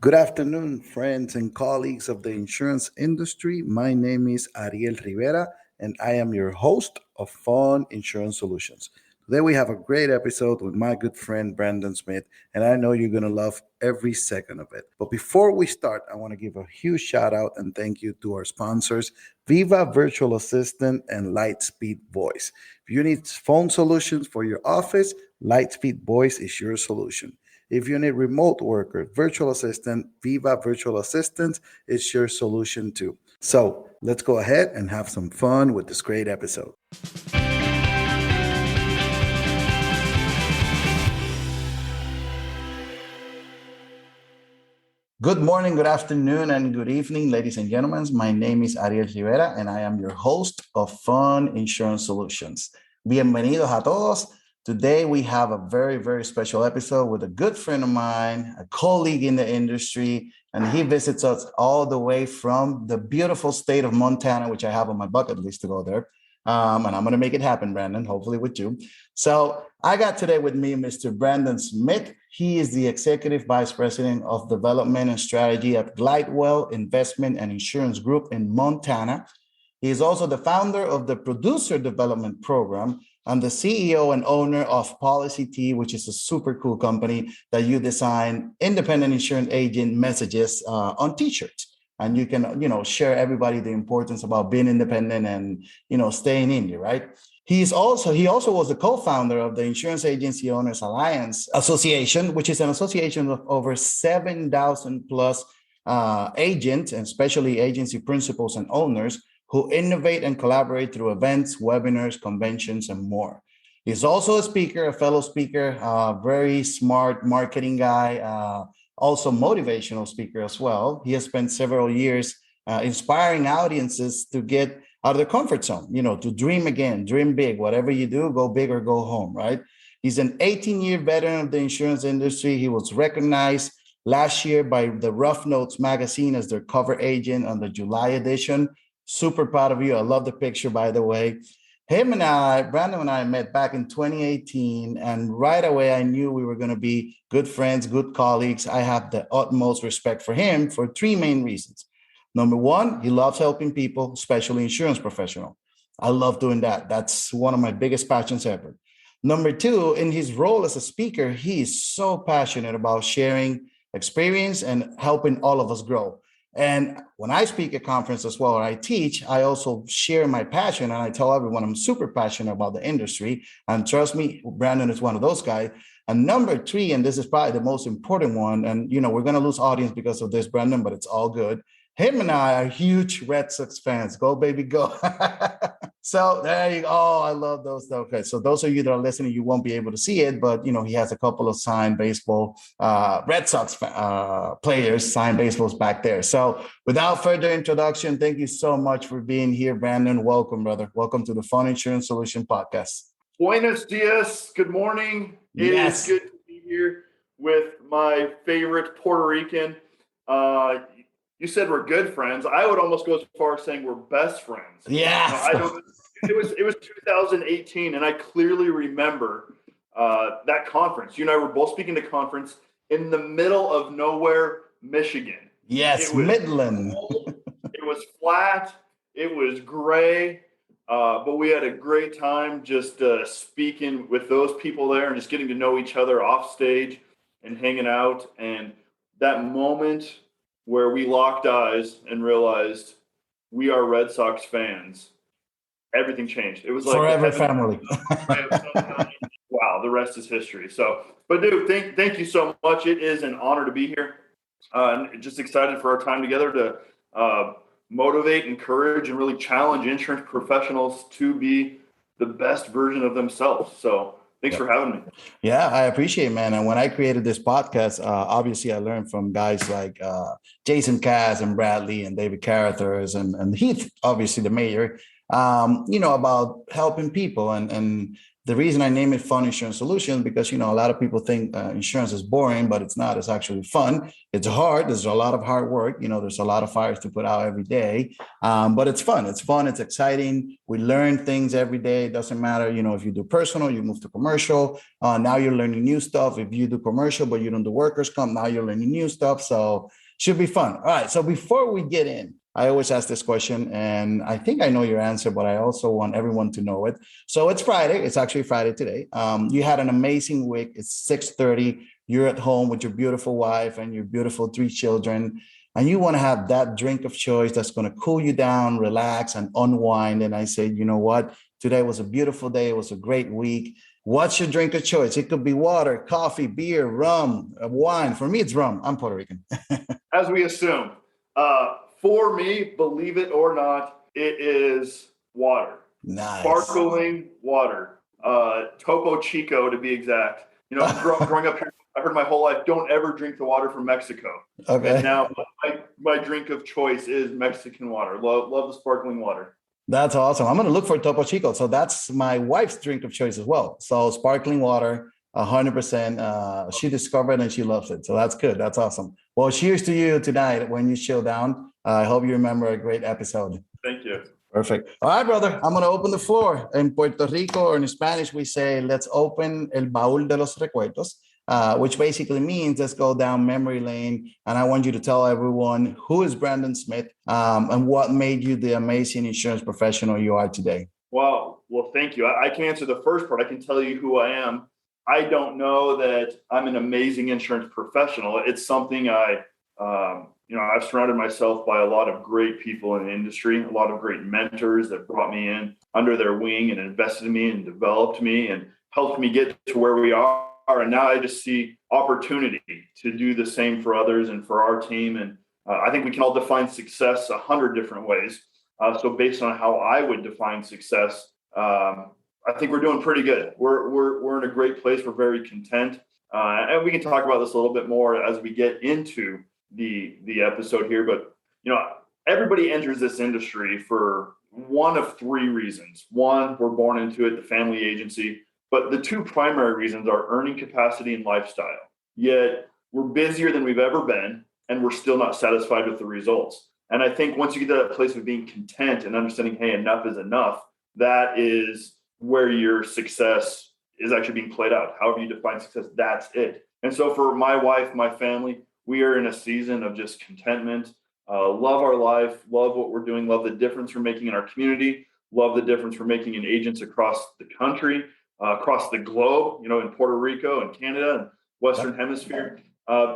Good afternoon, friends and colleagues of the insurance industry. My name is Ariel Rivera, and I am your host of Fun Insurance Solutions. Today, we have a great episode with my good friend Brandon Smith, and I know you're going to love every second of it. But before we start, I want to give a huge shout out and thank you to our sponsors, Viva Virtual Assistant and Lightspeed Voice. If you need phone solutions for your office, Lightspeed Voice is your solution. If you need remote worker, virtual assistant, Viva Virtual Assistant is your solution too. So let's go ahead and have some fun with this great episode. Good morning, good afternoon, and good evening, ladies and gentlemen. My name is Ariel Rivera, and I am your host of Fun Insurance Solutions. Bienvenidos a todos. Today, we have a very, very special episode with a good friend of mine, a colleague in the industry, and he visits us all the way from the beautiful state of Montana, which I have on my bucket list to go there. And I'm going to make it happen, Brandon, hopefully with you. So I got today with me Mr. Brandon Smith. He is the Executive Vice President of Development and Strategy at Glidewell Investment and Insurance Group in Montana. He is also the founder of the Producer Development Program and the CEO and owner of PolicyTee, which is a super cool company that you design independent insurance agent messages on T-shirts. And you can, share everybody the importance about being independent and, staying indie, right? He also was the co-founder of the Insurance Agency Owners Alliance Association, which is an association of over 7,000 plus agents, and especially agency principals and owners who innovate and collaborate through events, webinars, conventions, and more. He's also a speaker, a fellow speaker, very smart marketing guy, also motivational speaker as well. He has spent several years inspiring audiences to get out of their comfort zone, to dream again, dream big, whatever you do, go big or go home, right? He's an 18-year veteran of the insurance industry. He was recognized last year by the Rough Notes magazine as their cover agent on the July edition. Super proud of you. I love the picture, by the way. Brandon and I met back in 2018, and right away I knew we were going to be good friends, good colleagues. I have the utmost respect for him for three main reasons. Number one, he loves helping people, especially insurance professionals. I love doing that. That's one of my biggest passions ever. Number two, in his role as a speaker, he is so passionate about sharing experience and helping all of us grow. And when I speak at conference as well, or I teach, I also share my passion, and I tell everyone I'm super passionate about the industry. And trust me, Brandon is one of those guys. And number three, and this is probably the most important one, and we're going to lose audience because of this, Brandon, but it's all good. Him and I are huge Red Sox fans. Go, baby, go. So there you go. Oh, I love those. Okay, so those of you that are listening, you won't be able to see it, but he has a couple of signed baseball Red Sox players, signed baseballs back there. So without further introduction, thank you so much for being here, Brandon. Welcome, brother. Welcome to the Fun Insurance Solution Podcast. Buenos dias. Good morning. It is good to be here with my favorite Puerto Rican. You said we're good friends. I would almost go as far as saying we're best friends. Yeah. It was 2018, and I clearly remember that conference. You and I were both speaking at a conference in the middle of nowhere, Michigan. Yes, Midland. It was flat. It was gray. But we had a great time just speaking with those people there and just getting to know each other off stage and hanging out. And that moment where we locked eyes and realized we are Red Sox fans, everything changed. It was like forever family. Wow, the rest is history. So, but dude, thank you so much. It is an honor to be here. And just excited for our time together to motivate, encourage, and really challenge insurance professionals to be the best version of themselves. So thanks for having me. Yeah, I appreciate it, man. And when I created this podcast, obviously I learned from guys like Jason Cass and Bradley and David Carruthers and Heath, obviously the mayor, about helping people and The reason I name it Fun Insurance Solutions, because, a lot of people think insurance is boring, but it's not. It's actually fun. It's hard. There's a lot of hard work. There's a lot of fires to put out every day, but it's fun. It's fun. It's exciting. We learn things every day. It doesn't matter, if you do personal, you move to commercial. Now you're learning new stuff. If you do commercial, but you don't do workers' comp, now you're learning new stuff. So should be fun. All right. So before we get in, I always ask this question, and I think I know your answer, but I also want everyone to know it. So it's Friday. It's actually Friday today. You had an amazing week. It's 6:30. You're at home with your beautiful wife and your beautiful 3 children, and you want to have that drink of choice that's going to cool you down, relax, and unwind. And I say, you know what? Today was a beautiful day. It was a great week. What's your drink of choice? It could be water, coffee, beer, rum, wine. For me, it's rum. I'm Puerto Rican. As we assume. For me, believe it or not, it is water. Nice. Sparkling water. Topo Chico, to be exact. Growing up here, I heard my whole life, don't ever drink the water from Mexico. Okay. And now my drink of choice is Mexican water. Love the sparkling water. That's awesome. I'm going to look for Topo Chico. So that's my wife's drink of choice as well. So sparkling water, 100%. She discovered and she loves it. So that's good. That's awesome. Well, cheers to you tonight when you chill down. I hope you remember a great episode. Thank you. Perfect. All right, brother. I'm going to open the floor. In Puerto Rico, or in Spanish, we say, let's open el baúl de los recuerdos, which basically means let's go down memory lane. And I want you to tell everyone who is Brandon Smith and what made you the amazing insurance professional you are today. Well, thank you. I can answer the first part. I can tell you who I am. I don't know that I'm an amazing insurance professional. It's something I've surrounded myself by a lot of great people in the industry, a lot of great mentors that brought me in under their wing and invested in me and developed me and helped me get to where we are. And now I just see opportunity to do the same for others and for our team. And I think we can all define success 100 different ways. So based on how I would define success, I think we're doing pretty good. We're in a great place. We're very content. And we can talk about this a little bit more as we get into the episode here. But, everybody enters this industry for one of 3 reasons. One, we're born into it, the family agency. But the 2 primary reasons are earning capacity and lifestyle. Yet we're busier than we've ever been, and we're still not satisfied with the results. And I think once you get to that place of being content and understanding, hey, enough is enough, that is where your success is actually being played out. However you define success, that's it. And so for my wife, my family, we are in a season of just contentment, love our life, love what we're doing, love the difference we're making in our community, love the difference we're making in agents across the country, across the globe, in Puerto Rico and Canada and Western Hemisphere.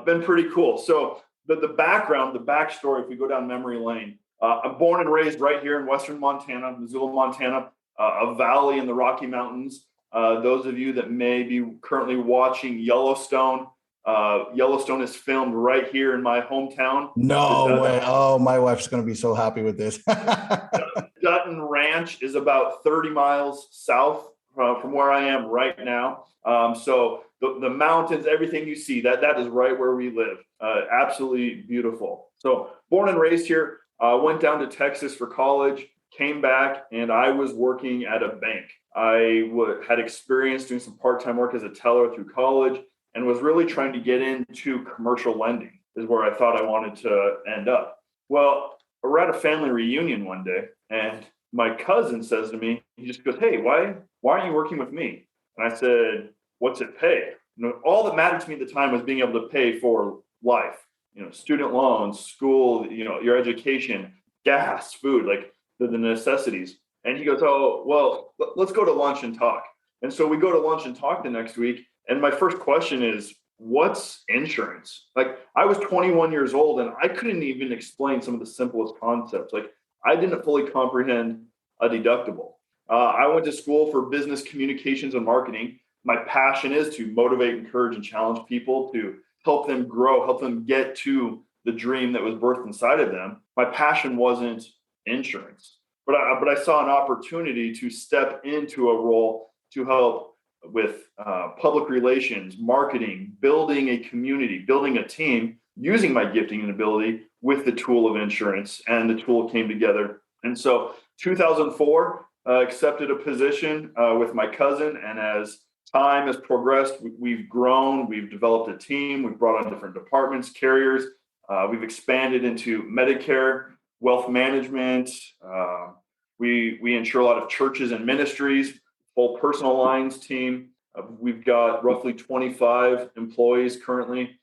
Been pretty cool. So the background, the backstory, if we go down memory lane, I'm born and raised right here in Western Montana, Missoula, Montana, a valley in the Rocky Mountains. Those of you that may be currently watching Yellowstone, Yellowstone is filmed right here in my hometown. No way. Oh, my wife's going to be so happy with this. Dutton Ranch is about 30 miles south from where I am right now. So the mountains, everything you see, that is right where we live. Absolutely beautiful. So born and raised here, went down to Texas for college, came back, and I was working at a bank. I had experience doing some part-time work as a teller through college and was really trying to get into commercial lending is where I thought I wanted to end up. Well, we're at a family reunion one day, and my cousin says to me, he just goes, "Hey, why aren't you working with me?" And I said, "What's it pay?" All that mattered to me at the time was being able to pay for life, student loans, school, your education, gas, food, like the necessities. And he goes, "Oh, well, let's go to lunch and talk." And so we go to lunch and talk the next week. And my first question is, what's insurance? Like, I was 21 years old and I couldn't even explain some of the simplest concepts. Like, I didn't fully comprehend a deductible. I went to school for business communications and marketing. My passion is to motivate, encourage, and challenge people to help them grow, help them get to the dream that was birthed inside of them. My passion wasn't insurance, but I saw an opportunity to step into a role to help with public relations, marketing, building a community, building a team, using my gifting and ability with the tool of insurance, and the tool came together. And so 2004, accepted a position with my cousin. And as time has progressed, we've grown, we've developed a team, we've brought on different departments, carriers, we've expanded into Medicare, wealth management. We insure a lot of churches and ministries, full personal lines team. We've got roughly 25 employees currently.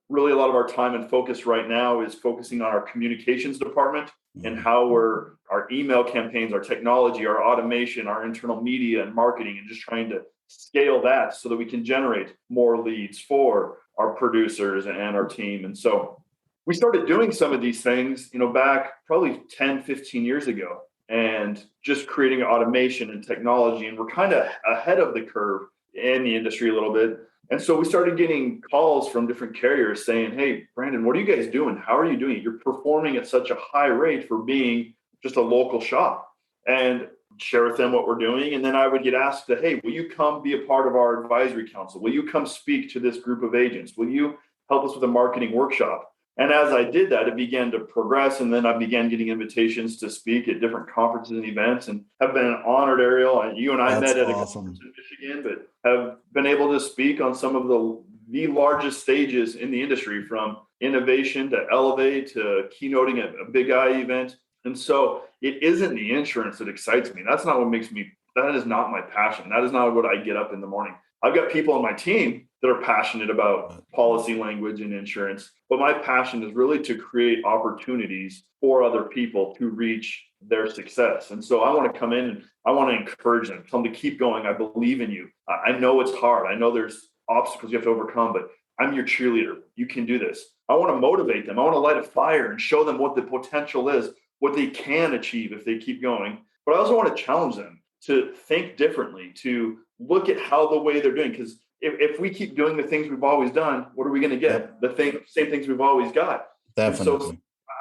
Really, a lot of our time and focus right now is focusing on our communications department and how our email campaigns, our technology, our automation, our internal media and marketing, and just trying to scale that so that we can generate more leads for our producers and our team. And so we started doing some of these things, back probably 10, 15 years ago, and just creating automation and technology. And we're kind of ahead of the curve in the industry a little bit. And so we started getting calls from different carriers saying, hey, Brandon, what are you guys doing? How are you doing it? You're performing at such a high rate for being just a local shop. And share with them what we're doing. And then I would get asked to, hey, will you come be a part of our advisory council? Will you come speak to this group of agents? Will you help us with a marketing workshop? And as I did that, it began to progress. And then I began getting invitations to speak at different conferences and events, and have been honored, Ariel. And you and I met at a conference in Michigan, but have been able to speak on some of the largest stages in the industry, from innovation to elevate to keynoting at a big I event. And so it isn't the insurance that excites me. That's not what makes me, that is not my passion. That is not what I get up in the morning. I've got people on my team that are passionate about policy language and insurance, but my passion is really to create opportunities for other people to reach their success. And so I want to come in and I want to encourage them, tell them to keep going. I believe in you. I know it's hard. I know there's obstacles you have to overcome, but I'm your cheerleader. You can do this. I want to motivate them. I want to light a fire and show them what the potential is, what they can achieve if they keep going. But I also want to challenge them to think differently, to look at how the way they're doing. Because if we keep doing the things we've always done, what are we going to get? Yep. Same things we've always got. Definitely. And so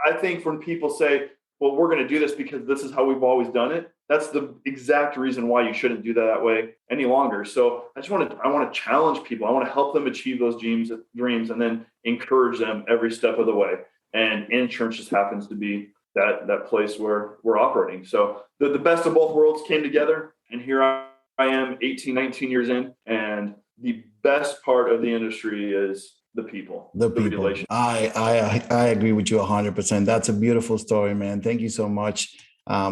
I think when people say, well, we're going to do this because this is how we've always done it, that's the exact reason why you shouldn't do that way any longer. So I want to challenge people. I want to help them achieve those dreams, and then encourage them every step of the way. And insurance just happens to be that place where we're operating. So the best of both worlds came together, and here I am 18, 19 years in, and the best part of the industry is the people. The people. I agree with you 100%. That's a beautiful story, man. Thank you so much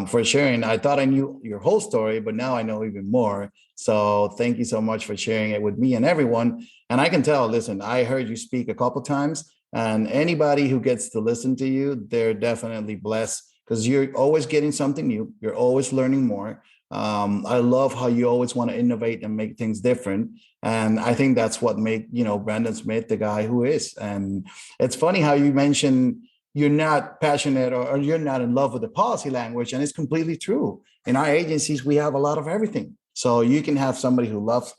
for sharing. I thought I knew your whole story, but now I know even more. So thank you so much for sharing it with me and everyone. And I can tell, listen, I heard you speak a couple times, and anybody who gets to listen to you, they're definitely blessed, because you're always getting something new. You're always learning more. I love how you always want to innovate and make things different. And I think that's what made, Brandon Smith the guy who is. And it's funny how you mentioned you're not passionate or you're not in love with the policy language. And it's completely true. In our agencies, we have a lot of everything. So you can have somebody who loves,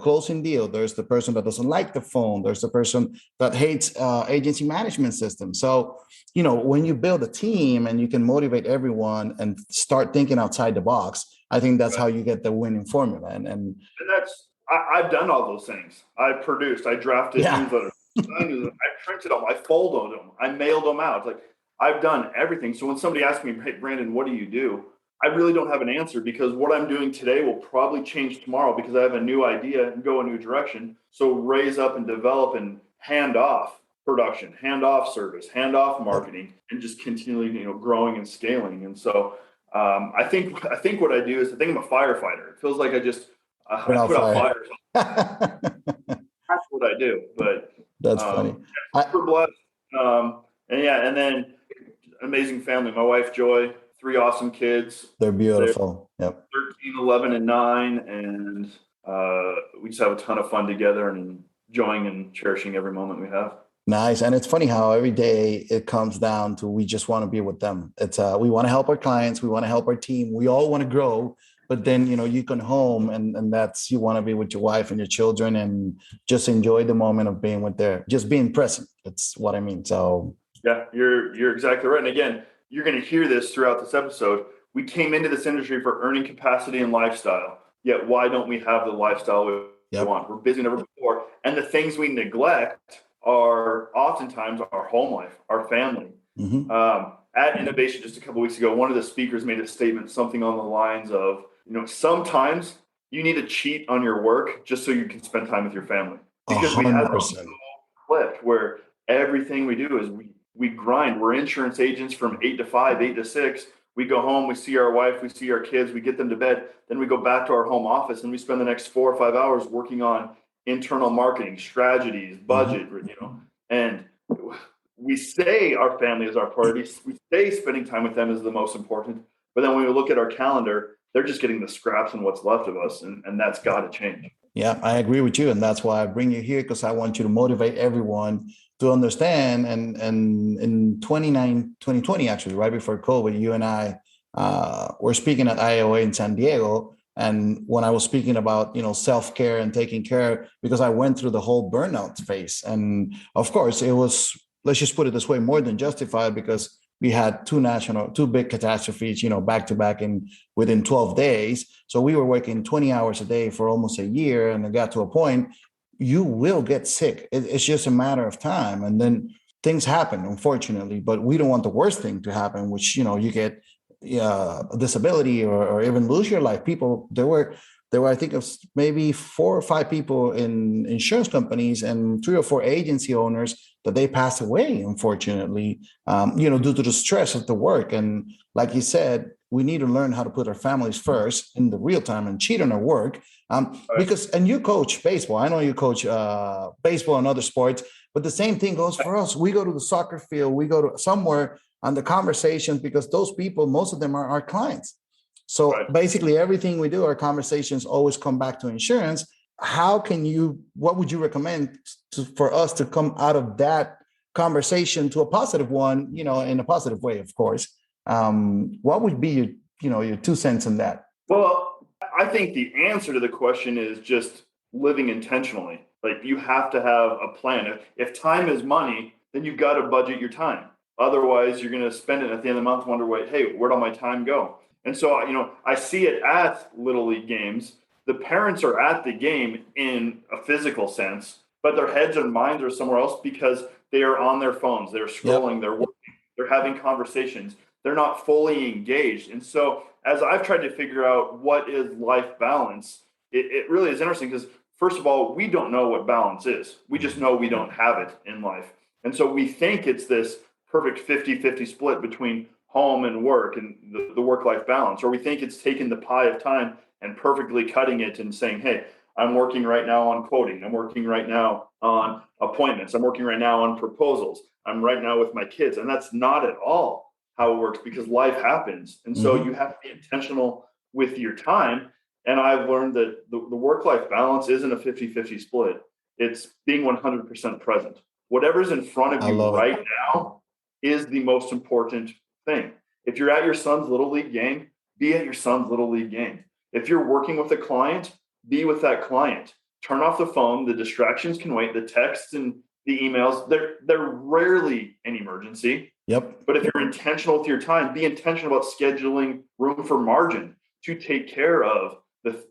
closing deal. There's the person that doesn't like the phone. There's the person that hates agency management systems. So, when you build a team and you can motivate everyone and start thinking outside the box, I think that's how you get the winning formula. And that's, I've done all those things. I produced, I drafted newsletters, I printed them, I folded them, I mailed them out. Like, I've done everything. So when somebody asks me, hey, Brandon, what do you do? I really don't have an answer, because what I'm doing today will probably change tomorrow, because I have a new idea and go a new direction. So raise up and develop and hand off production, hand off service, hand off marketing, and just continually, growing and scaling. And so I think what I do is, I think I'm a firefighter. It feels like I just put out fires. That's what I do. But that's funny. Super blessed. And then amazing family. My wife Joy, 3 awesome kids. They're beautiful. Yep. 13, 11, and 9, and we just have a ton of fun together and enjoying and cherishing every moment we have. Nice. And it's funny how every day it comes down to, we just want to be with them. It's we want to help our clients. We want to help our team. We all want to grow. But then, you come home and that's, you want to be with your wife and your children and just enjoy the moment of being just being present. That's what I mean. So yeah, you're exactly right. And again, you're going to hear this throughout this episode. We came into this industry for earning capacity and lifestyle. Yet why don't we have the lifestyle we want? We're busy never before. And the things we neglect are oftentimes our home life, our family. Mm-hmm. at Innovation just a couple of weeks ago, one of the speakers made a statement, something on the lines of, sometimes you need to cheat on your work just so you can spend time with your family. Because we have 100%. flipped where everything we do is we grind. We're insurance agents from 8 to 5, 8 to 6. We go home, we see our wife, we see our kids, we get them to bed. Then we go back to our home office and we spend the next 4 or 5 hours working on internal marketing strategies, budget, and we say our family is our priority. We say spending time with them is the most important. But then when we look at our calendar, they're just getting the scraps and what's left of us. And that's got to change. Yeah, I agree with you. And that's why I bring you here, because I want you to motivate everyone to understand. And in 2020, actually, right before COVID, you and I were speaking at IAOA in San Diego. And when I was speaking about, self-care and taking care, because I went through the whole burnout phase. And of course, it was, let's just put it this way, more than justified, because we had two big catastrophes, back to back within 12 days. So we were working 20 hours a day for almost a year. And it got to a point, you will get sick. It's just a matter of time. And then things happen, unfortunately, but we don't want the worst thing to happen, which, you get a disability or even lose your life. People, there were, I think, of maybe 4 or 5 people in insurance companies and 3 or 4 agency owners that they passed away, unfortunately, due to the stress of the work. And like you said, we need to learn how to put our families first in the real time and cheat on our work. And you coach baseball. I know you coach baseball and other sports, but the same thing goes for us. We go to the soccer field, we go to somewhere on the conversations, because those people, most of them are our clients. So basically everything we do, our conversations always come back to insurance. What would you recommend for us to come out of that conversation to a positive one, in a positive way, of course? What would be your 2 cents on that? Well, I think the answer to the question is just living intentionally. Like, you have to have a plan. If time is money, then you've got to budget your time. Otherwise, you're going to spend it at the end of the month, wonder, hey, where'd all my time go? And so, I see it at Little League games. The parents are at the game in a physical sense, but their heads and minds are somewhere else because they are on their phones. They're scrolling, They're working, they're having conversations. They're not fully engaged. And so as I've tried to figure out what is life balance, it really is interesting because, first of all, we don't know what balance is. We just know we don't have it in life. And so we think it's this perfect 50-50 split between home and work and the work-life balance, or we think it's taking the pie of time and perfectly cutting it and saying, hey, I'm working right now on quoting. I'm working right now on appointments. I'm working right now on proposals. I'm right now with my kids. And that's not at all how it works, because life happens. And so you have to be intentional with your time. And I've learned that the work-life balance isn't a 50-50 split. It's being 100% present. Whatever's in front of you right now is the most important thing. If you're at your son's Little League game, be at your son's Little League game. If you're working with a client, be with that client. Turn off the phone. The distractions can wait. The texts and the emails, they're rarely an emergency. Yep. But if you're intentional with your time, be intentional about scheduling room for margin to take care of the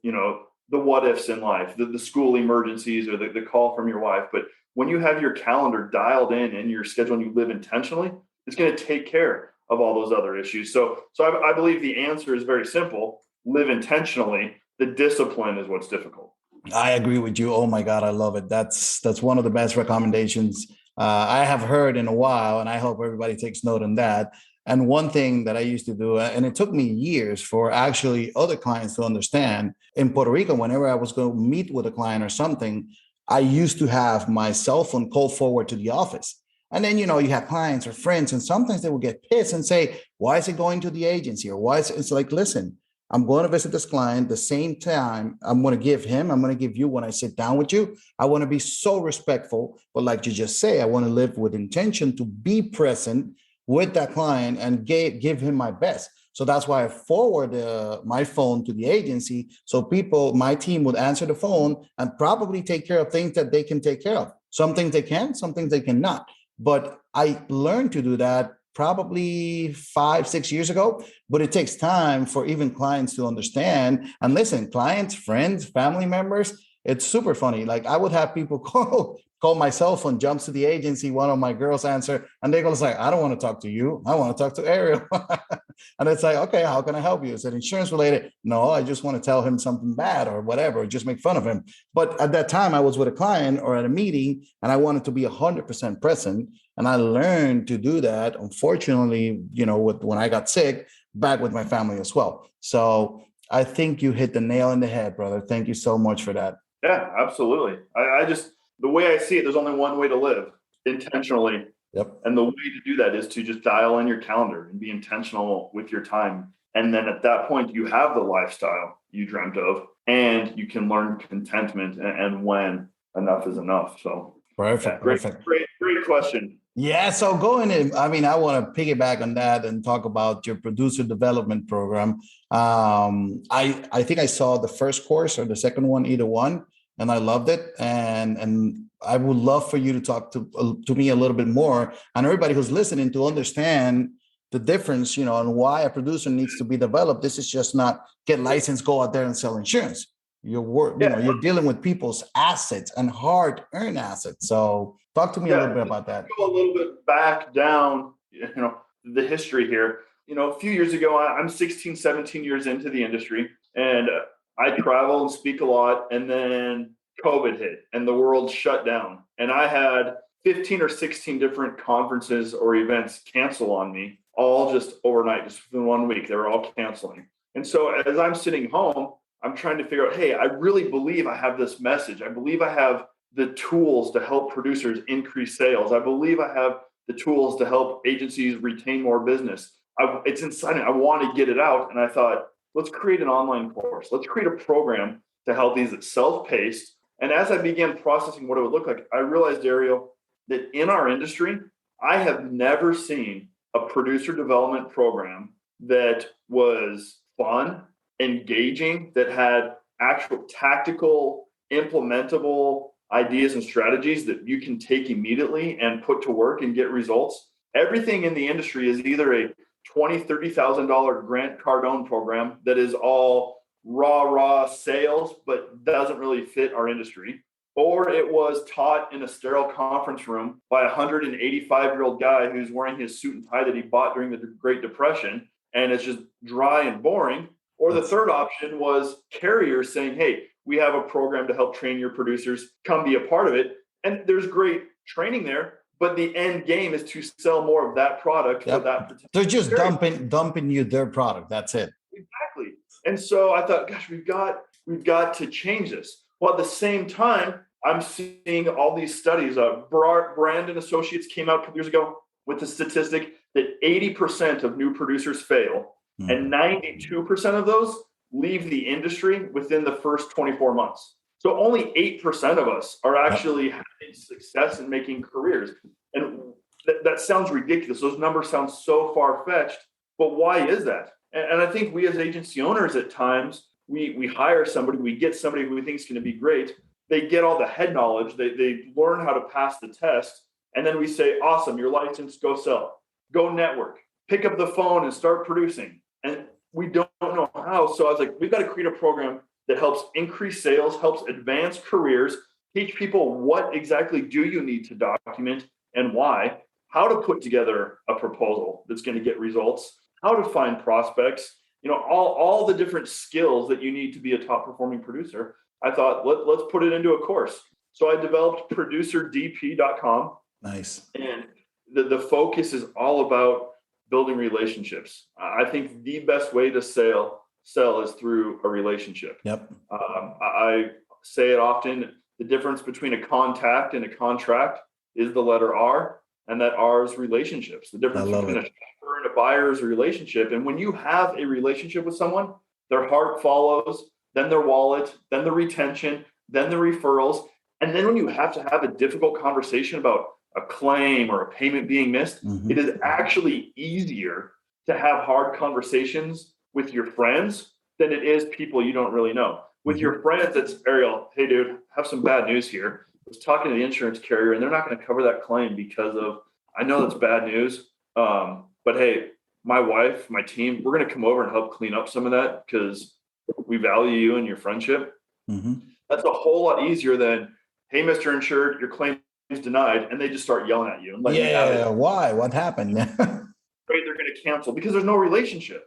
what ifs in life, the school emergencies or the call from your wife. But when you have your calendar dialed in and your schedule and you live intentionally, it's going to take care of all those other issues. So I believe the answer is very simple. Live intentionally. The discipline is what's difficult. I agree with you. Oh my God, I love it. That's one of the best recommendations I have heard in a while, and I hope everybody takes note on that. And one thing that I used to do, and it took me years for actually other clients to understand, in Puerto Rico, whenever I was going to meet with a client or something, I used to have my cell phone called forward to the office. And then, you have clients or friends, and sometimes they will get pissed and say, why is it going to the agency? Or why is it? It's like, listen, I'm going to visit this client the same time I'm going to give you when I sit down with you. I want to be so respectful. But like you just say, I want to live with intention to be present with that client and give him my best. So that's why I forward my phone to the agency. So my team would answer the phone and probably take care of things that they can take care of. Some things they can, some things they cannot. But I learned to do that probably 5-6 years ago, but it takes time for even clients to understand. And listen, clients, friends, family members, it's super funny. Like I would have people call my cell phone, jumps to the agency, one of my girls answer, and they're going to say, I don't want to talk to you. I want to talk to Ariel. And it's like, okay, how can I help you? Is it insurance related? No, I just want to tell him something bad or whatever, or just make fun of him. But at that time I was with a client or at a meeting and I wanted to be 100% present. And I learned to do that. Unfortunately, when I got sick, back with my family as well. So I think you hit the nail on the head, brother. Thank you so much for that. Yeah, absolutely. I just, the way I see it, there's only one way to live intentionally. Yep. And the way to do that is to just dial in your calendar and be intentional with your time. And then at that point, you have the lifestyle you dreamt of, and you can learn contentment and when enough is enough. So perfect. Yeah, great question. Yeah. So going in, I want to piggyback on that and talk about your producer development program. I think I saw the first course or the second one, either one, and I loved it. And I would love for you to talk to me a little bit more, and everybody who's listening to understand the difference, on why a producer needs to be developed. This is just not get licensed, go out there and sell insurance. You're dealing with people's assets and hard-earned assets. So talk to me a little bit about that. Go a little bit back down, the history here. A few years ago, I'm 16, 17 years into the industry, and I travel and speak a lot, and then COVID hit and the world shut down. And I had 15 or 16 different conferences or events cancel on me, all just overnight, just within 1 week. They were all canceling. And so as I'm sitting home, I'm trying to figure out, hey, I really believe I have this message. I believe I have the tools to help producers increase sales. I believe I have the tools to help agencies retain more business. It's inside. I want to get it out. And I thought, let's create an online course. Let's create a program to help these. It's self-paced. And as I began processing what it would look like, I realized, Ariel, that in our industry, I have never seen a producer development program that was fun, engaging, that had actual tactical, implementable ideas and strategies that you can take immediately and put to work and get results. Everything in the industry is either a $20,000, $30,000 Grant Cardone program that is all raw sales, but doesn't really fit our industry. Or it was taught in a sterile conference room by a 185-year-old guy who's wearing his suit and tie that he bought during the Great Depression, and it's just dry and boring. Or the third option was carriers saying, hey, we have a program to help train your producers, come be a part of it. And there's great training there, but the end game is to sell more of that product for that particular They're just dumping you their product. That's it. Exactly. And so I thought, gosh, we've got to change this. Well, at the same time, I'm seeing all these studies. Brand & Associates came out a couple years ago with the statistic that 80% of new producers fail, and 92% of those leave the industry within the first 24 months. So only 8% of us are actually having success in making careers. And that sounds ridiculous. Those numbers sound so far-fetched, but why is that? And I think we as agency owners at times, we hire somebody, we get somebody who we think is going to be great. They get all the head knowledge. They learn how to pass the test. And then we say, awesome, you're licensed, go sell, go network, pick up the phone and start producing. And we don't know how. So I was like, we've got to create a program that helps increase sales, helps advance careers, teach people what exactly do you need to document and why, how to put together a proposal that's going to get results, how to find prospects, all the different skills that you need to be a top performing producer. I thought, let's put it into a course. So I developed producerdp.com. Nice. And the focus is all about building relationships. I think the best way to sell is through a relationship. Yep. I say it often, the difference between a contact and a contract is the letter R, and that R is relationships. The difference between a shopper and a buyer is a relationship. And when you have a relationship with someone, their heart follows, then their wallet, then the retention, then the referrals. And then when you have to have a difficult conversation about a claim or a payment being missed, it is actually easier to have hard conversations with your friends than it is people you don't really know. With your friends, it's Ariel, hey dude, have some bad news here. I was talking to the insurance carrier and they're not going to cover that claim because of, I know that's bad news. But hey, my wife, my team, we're going to come over and help clean up some of that because we value you and your friendship. That's a whole lot easier than, hey, Mr. Insured, your claim denied, and they just start yelling at you and letting you have Yeah, it. why? What happened? Right, they're going to cancel because there's no relationship.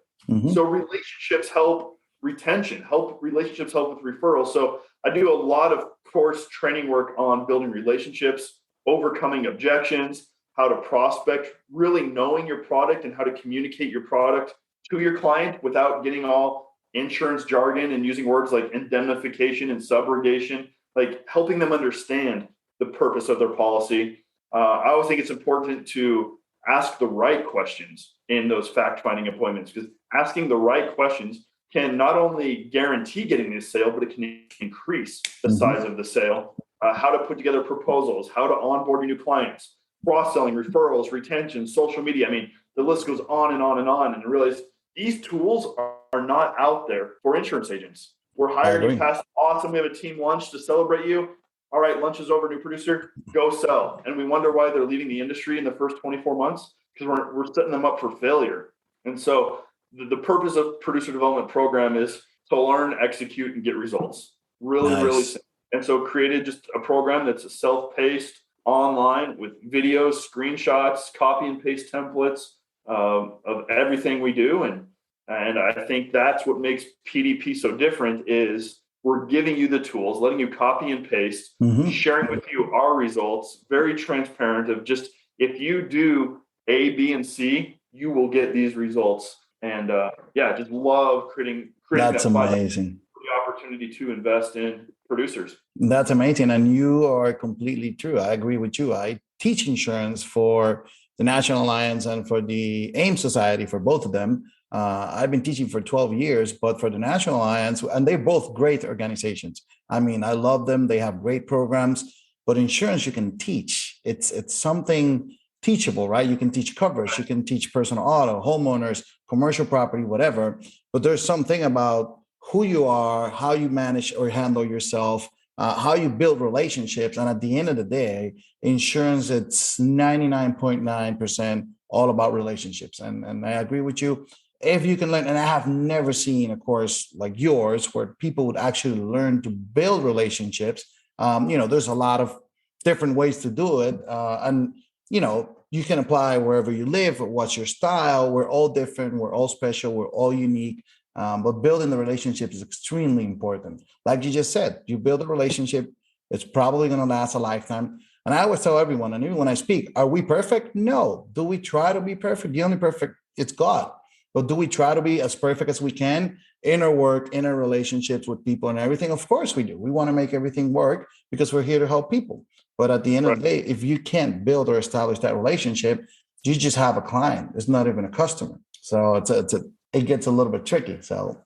So relationships help retention, relationships help with referrals. So I do a lot of course training work on building relationships, overcoming objections, how to prospect, really knowing your product and how to communicate your product to your client without getting all insurance jargon and using words like indemnification and subrogation, like helping them understand the purpose of their policy. I always think it's important to ask the right questions in those fact-finding appointments, because asking the right questions can not only guarantee getting this sale, but it can increase the size of the sale. How to put together proposals, how to onboard your new clients, cross-selling, referrals, retention, social media. I mean, the list goes on and on and on. And I realize these tools are not out there for insurance agents. We're hiring you past awesome. We have a team lunch to celebrate you. All right, lunch is over, new producer, go sell. And we wonder why they're leaving the industry in the first 24 months, because we're setting them up for failure. And so the purpose of producer development program is to learn, execute, and get results. Really simple. And so created just a program that's a self-paced online with videos, screenshots, copy and paste templates of everything we do. And I think that's what makes PDP so different is we're giving you the tools, letting you copy and paste, sharing with you our results, very transparent of just, if you do A, B, and C, you will get these results. And just love creating That's amazing. The opportunity to invest in producers. That's amazing. And you are completely true. I agree with you. I teach insurance for the National Alliance and for the AIM Society, for both of them. I've been teaching for 12 years, but for the National Alliance, and they're both great organizations. I mean, I love them. They have great programs, but insurance you can teach. It's something teachable, right? You can teach coverage, you can teach personal auto, homeowners, commercial property, whatever. But there's something about who you are, how you manage or handle yourself, how you build relationships. And at the end of the day, insurance, it's 99.9% all about relationships. And I agree with you. If you can learn, and I have never seen a course like yours where people would actually learn to build relationships. There's a lot of different ways to do it. You can apply wherever you live, or what's your style. We're all different. We're all special. We're all unique. But building the relationship is extremely important. Like you just said, you build a relationship, it's probably going to last a lifetime. And I always tell everyone, and even when I speak, are we perfect? No. Do we try to be perfect? The only perfect, it's God. But do we try to be as perfect as we can in our work, in our relationships with people and everything? Of course we do. We want to make everything work because we're here to help people. But at the end of the day, if you can't build or establish that relationship, you just have a client. It's not even a customer. So it gets a little bit tricky. So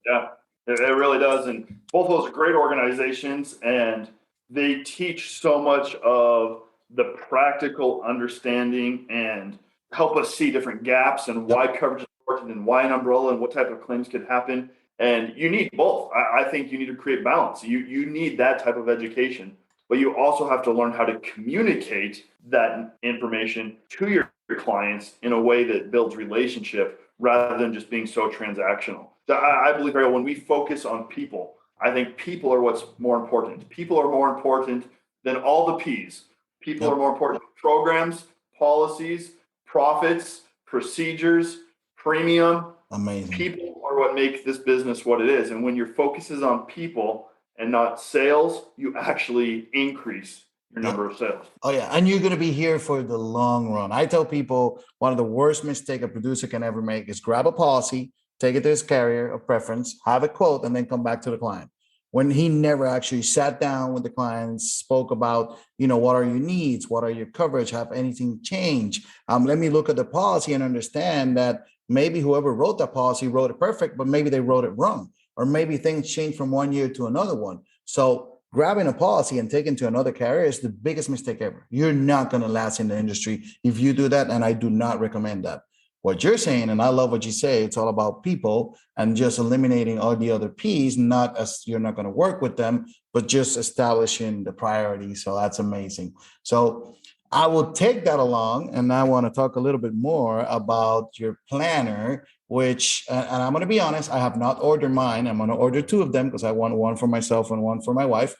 yeah, it really does. And both of those are great organizations, and they teach so much of the practical understanding and help us see different gaps and why coverage is important and why an umbrella and what type of claims could happen. And you need both. I think you need to create balance. You need that type of education, but you also have to learn how to communicate that information to your clients in a way that builds relationship rather than just being so transactional. So I believe, Ariel, when we focus on people, I think people are what's more important. People are more important than all the P's. People are more important than programs, policies, profits, procedures, premium. Amazing. People are what make this business what it is. And when your focus is on people and not sales, you actually increase your number of sales. Oh, yeah. And you're going to be here for the long run. I tell people one of the worst mistakes a producer can ever make is grab a policy, take it to his carrier of preference, have a quote, and then come back to the client. When he never actually sat down with the clients, spoke about, what are your needs? What are your coverage? Have anything changed? Let me look at the policy and understand that maybe whoever wrote that policy wrote it perfect, but maybe they wrote it wrong. Or maybe things change from one year to another one. So grabbing a policy and taking to another carrier is the biggest mistake ever. You're not going to last in the industry if you do that, and I do not recommend that. What you're saying, and I love what you say, it's all about people and just eliminating all the other P's, not as you're not going to work with them, but just establishing the priorities. So that's amazing. So I will take that along, and I want to talk a little bit more about your planner, which, and I'm going to be honest, I have not ordered mine. I'm going to order 2 of them because I want one for myself and one for my wife.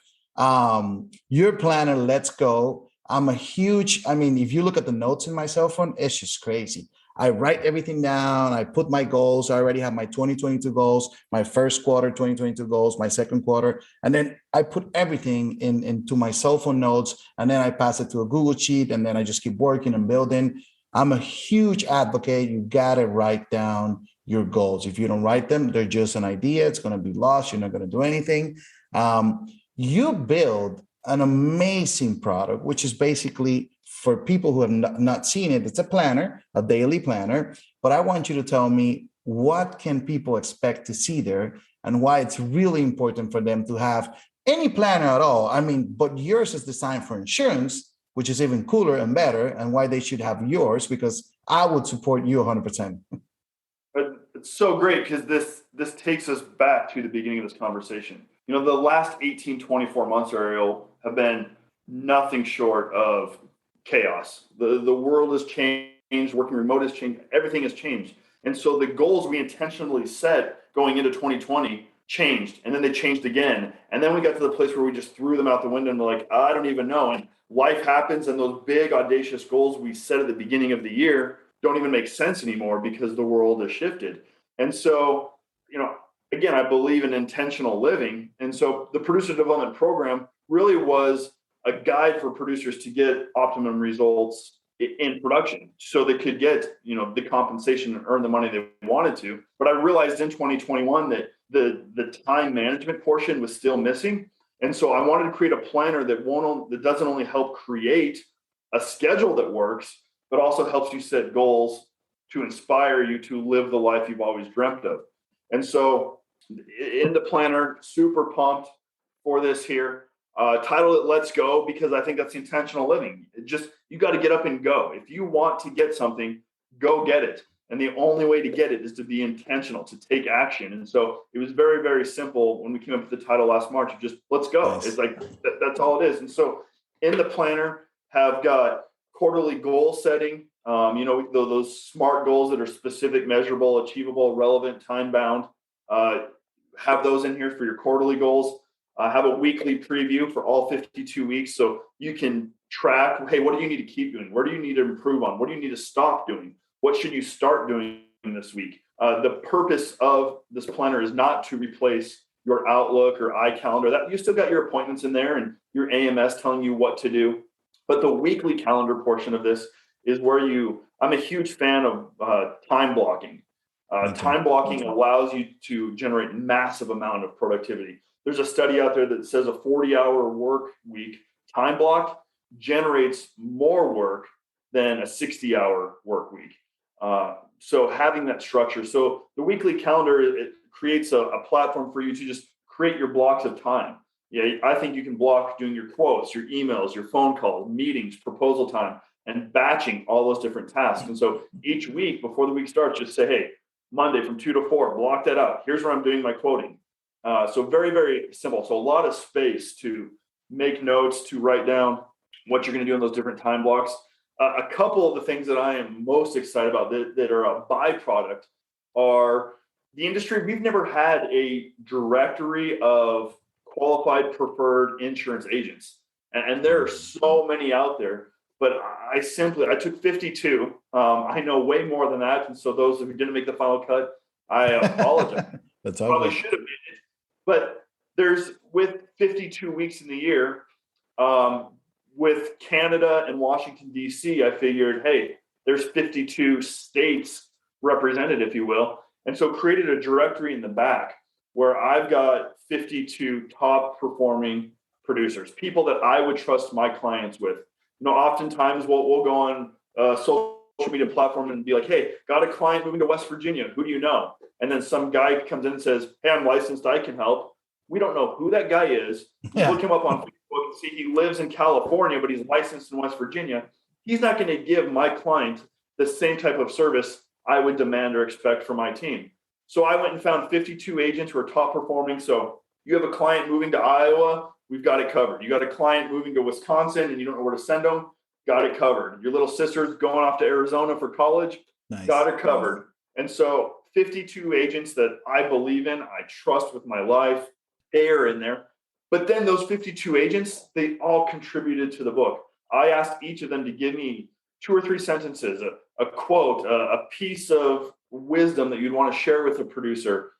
Your planner, Let's Go. I'm a huge, I mean, if you look at the notes in my cell phone, it's just crazy. I write everything down. I put my goals. I already have my 2022 goals, my first quarter 2022 goals, my second quarter. And then I put everything into my cell phone notes. And then I pass it to a Google Sheet. And then I just keep working and building. I'm a huge advocate. You got to write down your goals. If you don't write them, they're just an idea. It's going to be lost. You're not going to do anything. You build an amazing product, which is basically for people who have not seen it. It's a planner, a daily planner, but I want you to tell me what can people expect to see there and why it's really important for them to have any planner at all. I mean, but yours is designed for insurance, which is even cooler and better, and why they should have yours, because I would support you 100%. But it's so great because this takes us back to the beginning of this conversation. The last 18, 24 months, Ariel, have been nothing short of chaos. The world has changed, working remote has changed, everything has changed. And so the goals we intentionally set going into 2020 changed, and then they changed again. And then we got to the place where we just threw them out the window and we're like, I don't even know. And life happens, and those big, audacious goals we set at the beginning of the year don't even make sense anymore because the world has shifted. And so, again, I believe in intentional living. And so the producer development program really was a guide for producers to get optimum results in production so they could get, the compensation and earn the money they wanted to. But I realized in 2021 that the time management portion was still missing. And so I wanted to create a planner that doesn't only help create a schedule that works, but also helps you set goals to inspire you to live the life you've always dreamt of. And so in the planner, super pumped for this here. Title it Let's Go, because I think that's intentional living. You got to get up and go. If you want to get something, go get it. And the only way to get it is to be intentional, to take action. And so it was very, very simple when we came up with the title last March of just let's go. Nice. It's like, that's all it is. And so in the planner have got quarterly goal setting, those SMART goals that are specific, measurable, achievable, relevant, time bound. Have those in here for your quarterly goals. Have a weekly preview for all 52 weeks so you can track, hey, what do you need to keep doing? Where do you need to improve on? What do you need to stop doing? What should you start doing this week? The purpose of this planner is not to replace your Outlook or iCalendar. That you still got your appointments in there and your AMS telling you what to do. But the weekly calendar portion of this is where I'm a huge fan of time blocking. Time blocking allows you to generate massive amount of productivity. There's a study out there that says a 40-hour work week time block generates more work than a 60-hour work week. So having that structure. So the weekly calendar, it creates a platform for you to just create your blocks of time. Yeah, I think you can block doing your quotes, your emails, your phone calls, meetings, proposal time, and batching all those different tasks. And so each week before the week starts, just say, hey, Monday from 2 to 4, block that out. Here's where I'm doing my quoting. So very, very simple. So a lot of space to make notes, to write down what you're going to do in those different time blocks. A couple of the things that I am most excited about that are a byproduct are the industry. We've never had a directory of qualified preferred insurance agents. And there are so many out there, but I took 52. I know way more than that. And so those who didn't make the final cut, I apologize. That's probably should have made it. But with 52 weeks in the year, with Canada and Washington, D.C., I figured, hey, there's 52 states represented, if you will. And so created a directory in the back where I've got 52 top performing producers, people that I would trust my clients with. Oftentimes we'll go on a social media platform and be like, hey, got a client moving to West Virginia. Who do you know? And then some guy comes in and says, hey, I'm licensed. I can help. We don't know who that guy is. Yeah. Look him up on Facebook and see he lives in California, but he's licensed in West Virginia. He's not going to give my client the same type of service I would demand or expect from my team. So I went and found 52 agents who are top performing. So you have a client moving to Iowa, we've got it covered. You got a client moving to Wisconsin and you don't know where to send them, got it covered. Your little sister's going off to Arizona for college, nice. Got it covered. And so 52 agents that I believe in, I trust with my life, they are in there. But then those 52 agents, they all contributed to the book. I asked each of them to give me 2 or 3 sentences, a quote, a piece of wisdom that you'd want to share with a producer,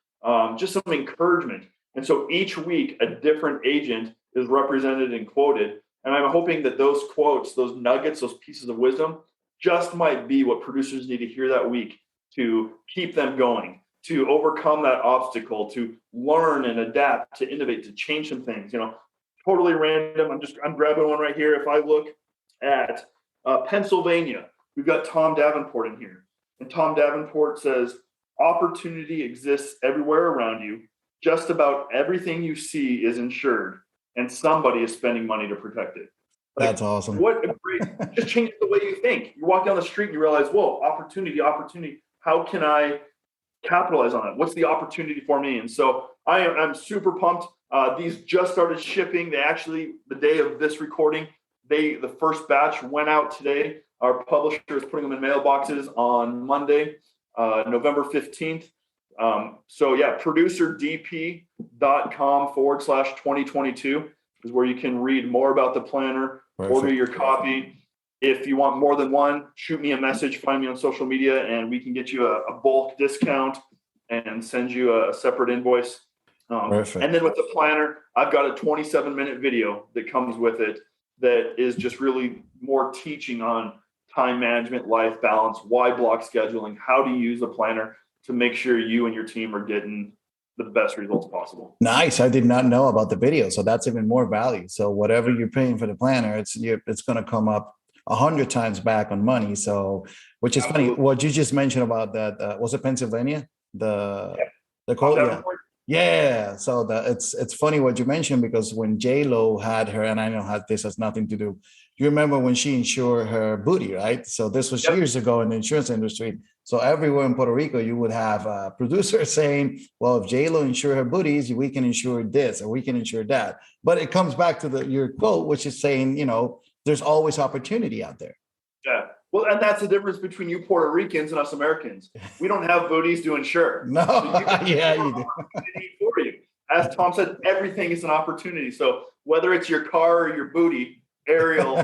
just some encouragement. And so each week, a different agent is represented and quoted. And I'm hoping that those quotes, those nuggets, those pieces of wisdom just might be what producers need to hear that week to keep them going, to overcome that obstacle, to learn and adapt, to innovate, to change some things. Totally random. I'm grabbing one right here. If I look at Pennsylvania, we've got Tom Davenport in here. And Tom Davenport says, opportunity exists everywhere around you. Just about everything you see is insured, and somebody is spending money to protect it. That's awesome. What a great, just changes the way you think. You walk down the street and you realize, whoa, opportunity. How can I capitalize on it? What's the opportunity for me? And so I'm super pumped. These just started shipping. They actually, the day of this recording, the first batch went out today. Our publisher is putting them in mailboxes on Monday, November 15th. So yeah, producerdp.com/2022 is where you can read more about the planner. Perfect. Order your copy. If you want more than one, shoot me a message, find me on social media, and we can get you a bulk discount and send you a separate invoice. And then with the planner, I've got a 27-minute video that comes with it that is just really more teaching on time management, life balance, why block scheduling, how to use a planner to make sure you and your team are getting the best results possible. Nice. I did not know about the video. So that's even more value. So whatever you're paying for the planner, it's going to come up 100 times back on money. So, which is Absolutely. Funny. What you just mentioned about that, was it Pennsylvania? The quote? Yeah. So it's funny what you mentioned, because when J-Lo had her, and I know this has nothing to do. You remember when she insured her booty, right? So this was years ago in the insurance industry. So everywhere in Puerto Rico, you would have a producer saying, well, if J-Lo insure her booties, we can insure this or we can insure that. But it comes back to your quote, which is saying, there's always opportunity out there. Yeah. Well, and that's the difference between you Puerto Ricans and us Americans. We don't have booties to insure. No, so you do. For you. As Tom said, everything is an opportunity. So whether it's your car or your booty, Ariel.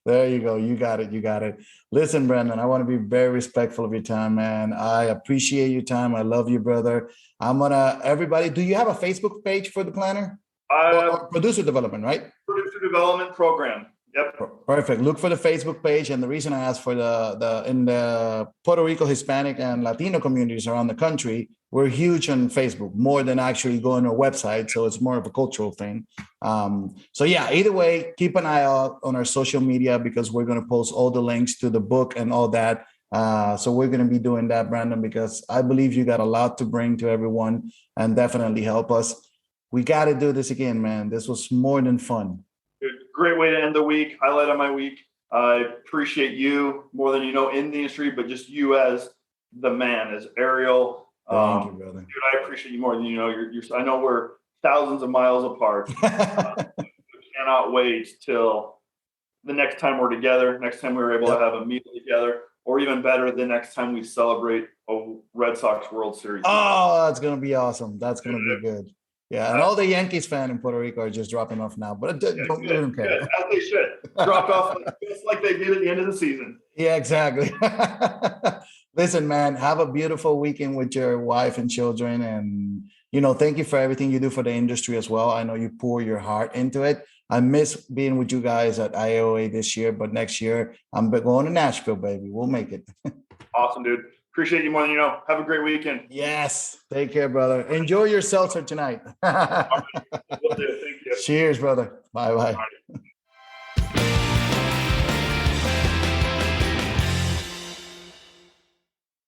There you go. You got it. Listen, Brandon, I want to be very respectful of your time, man. I appreciate your time. I love you, brother. Everybody, do you have a Facebook page for the planner? Producer development, right? Producer development program. Yep. Perfect. Look for the Facebook page. And the reason I asked for in the Puerto Rico, Hispanic, and Latino communities around the country, we're huge on Facebook, more than actually going to our website. So it's more of a cultural thing. So yeah, either way, keep an eye out on our social media, because we're going to post all the links to the book and all that. So we're going to be doing that, Brandon, because I believe you got a lot to bring to everyone and definitely help us. We got to do this again, man. This was more than fun. Great way to end the week. Highlight of my week. I appreciate you more than you know in the industry, but just you as the man, as Ariel. Thank you, brother. Dude, I appreciate you more than you know. I know we're thousands of miles apart. Cannot wait till the next time we're together. Next time we're able to have a meal together, or even better, the next time we celebrate a Red Sox World Series. Oh, that's gonna be awesome. That's gonna be good. Yeah, and all the Yankees fans in Puerto Rico are just dropping off now, but don't care. As they should. Dropped off just like they did at the end of the season. Yeah, exactly. Listen, man, have a beautiful weekend with your wife and children. And, thank you for everything you do for the industry as well. I know you pour your heart into it. I miss being with you guys at IAOA this year, but next year I'm going to Nashville, baby. We'll make it. Awesome, dude. Appreciate you more than you know. Have a great weekend. Yes. Take care, brother. Enjoy your seltzer tonight. Will do. Thank you. Cheers, brother. Bye-bye.